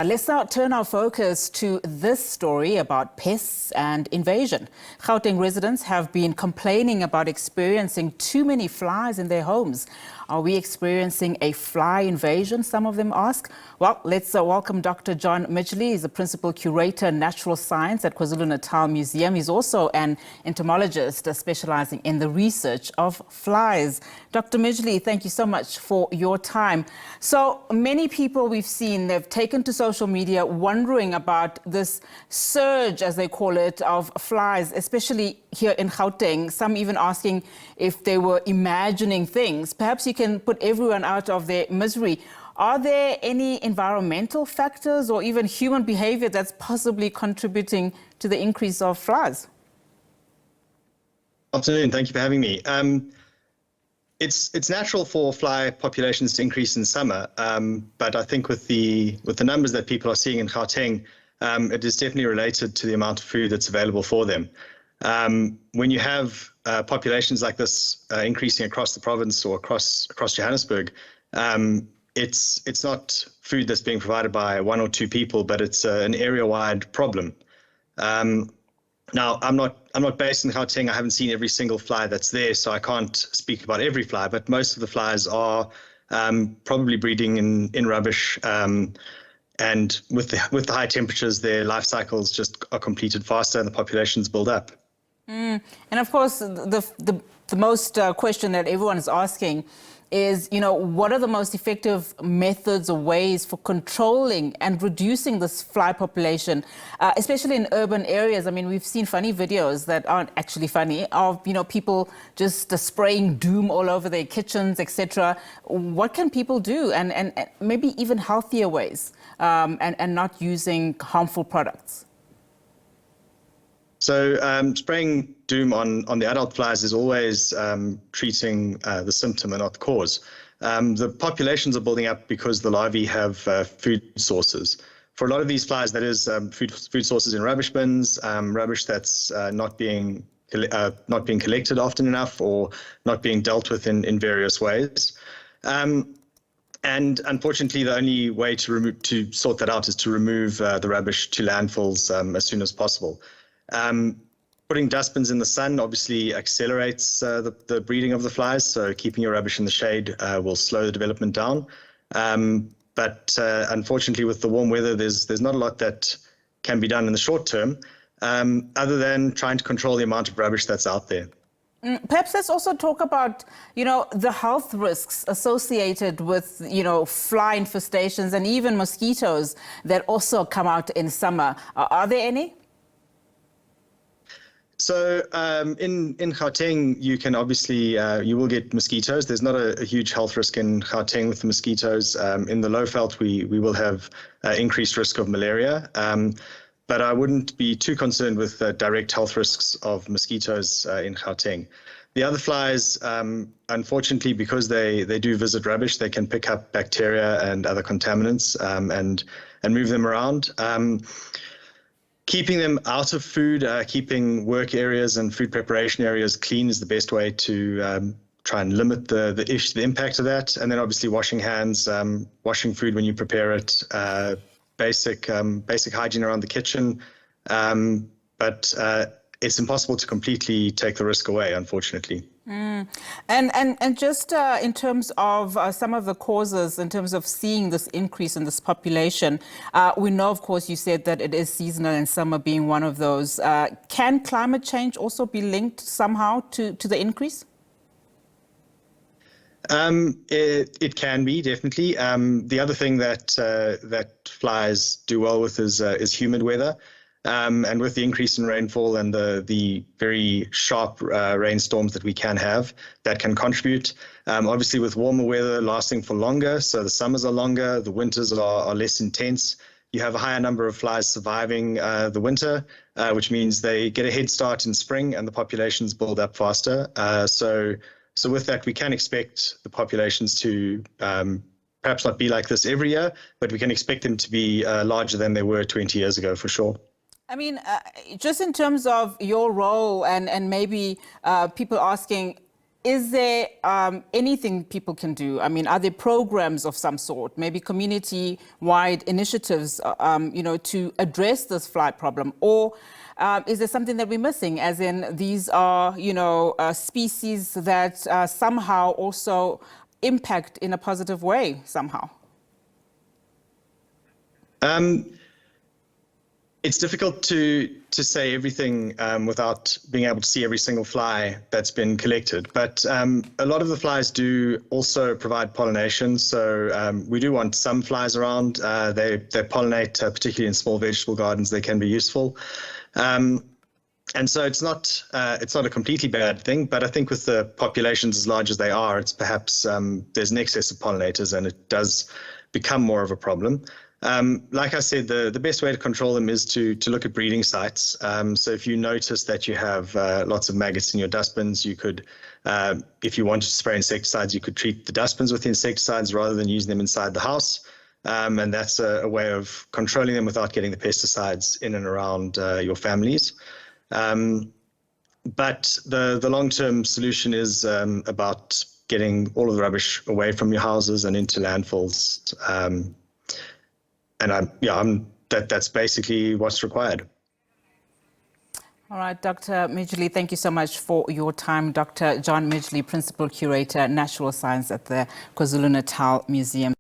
Let's now turn our focus to this story about pests and invasion. Gauteng residents have been complaining about experiencing too many flies in their homes. Are we experiencing a fly invasion, some of them ask? Well, let's welcome Dr. John Midgley. He's the Principal Curator, Natural Science at KwaZulu-Natal Museum. He's also an entomologist specializing in the research of flies. Dr. Midgley, thank you so much for your time. So many people we've seen, they've taken to social media wondering about this surge, as they call it, of flies, especially here in Gauteng. Some even asking if they were imagining things. Perhaps you can put everyone out of their misery. Are there any environmental factors or even human behavior that's possibly contributing to the increase of flies? Afternoon, thank you for having me. It's natural for fly populations to increase in summer, but I think with the numbers that people are seeing in Gauteng, it is definitely related to the amount of food that's available for them. When you have populations like this increasing across the province or across Johannesburg, it's not food that's being provided by one or two people, but it's an area-wide problem. Now, I'm not based in Gauteng. I haven't seen every single fly that's there, so I can't speak about every fly. But most of the flies are probably breeding in rubbish, and with the high temperatures, their life cycles just are completed faster, and the populations build up. And of course, the most question that everyone is asking is, what are the most effective methods or ways for controlling and reducing this fly population, especially in urban areas? I mean, we've seen funny videos that aren't actually funny of, people just spraying doom all over their kitchens, etc. What can people do, and maybe even healthier ways, and not using harmful products? So spraying doom on the adult flies is always treating the symptom and not the cause. The populations are building up because the larvae have food sources. For a lot of these flies, that is food sources in rubbish bins, rubbish that's not being collected often enough or not being dealt with in various ways. And unfortunately, the only way to sort that out is to remove the rubbish to landfills as soon as possible. Putting dustbins in the sun obviously accelerates the breeding of the flies, so keeping your rubbish in the shade will slow the development down. But unfortunately, with the warm weather, there's not a lot that can be done in the short term, other than trying to control the amount of rubbish that's out there. Perhaps let's also talk about, the health risks associated with, fly infestations and even mosquitoes that also come out in summer. Are there any? So in Gauteng, you can obviously, you will get mosquitoes. There's not a huge health risk in Gauteng with the mosquitoes. In the Lowveld, we will have increased risk of malaria. But I wouldn't be too concerned with the direct health risks of mosquitoes in Gauteng. The other flies, unfortunately, because they do visit rubbish, they can pick up bacteria and other contaminants and move them around. Keeping them out of food, keeping work areas and food preparation areas clean is the best way to try and limit the impact of that. And then obviously washing hands, washing food when you prepare it, basic hygiene around the kitchen. But it's impossible to completely take the risk away, unfortunately. And just in terms of some of the causes, in terms of seeing this increase in this population, we know, of course, you said that it is seasonal and summer being one of those. Can climate change also be linked somehow to the increase? It can be, definitely. The other thing that flies do well with is humid weather. And with the increase in rainfall and the very sharp rainstorms that we can have, that can contribute. Obviously, with warmer weather lasting for longer, so the summers are longer, the winters are less intense. You have a higher number of flies surviving the winter, which means they get a head start in spring and the populations build up faster. So with that, we can expect the populations to perhaps not be like this every year, but we can expect them to be larger than they were 20 years ago, for sure. I mean, just in terms of your role and maybe people asking, Is there anything people can do? I mean, are there programs of some sort, maybe community-wide initiatives, to address this fly problem? Or is there something that we're missing, as in these are, species that somehow also impact in a positive way somehow? It's difficult to say everything without being able to see every single fly that's been collected. But a lot of the flies do also provide pollination. So we do want some flies around. They pollinate, particularly in small vegetable gardens. They can be useful. And so it's not a completely bad thing. But I think with the populations as large as they are, it's perhaps there's an excess of pollinators, and it does become more of a problem. Like I said, the best way to control them is to look at breeding sites. So if you notice that you have lots of maggots in your dustbins, you could, if you wanted to spray insecticides, you could treat the dustbins with insecticides rather than using them inside the house. And that's a way of controlling them without getting the pesticides in and around your families. But the long-term solution is about getting all of the rubbish away from your houses and into landfills. And that's basically what's required. All right, Dr. Midgley, thank you so much for your time. Dr. John Midgley, Principal Curator, Natural Science at the KwaZulu-Natal Museum.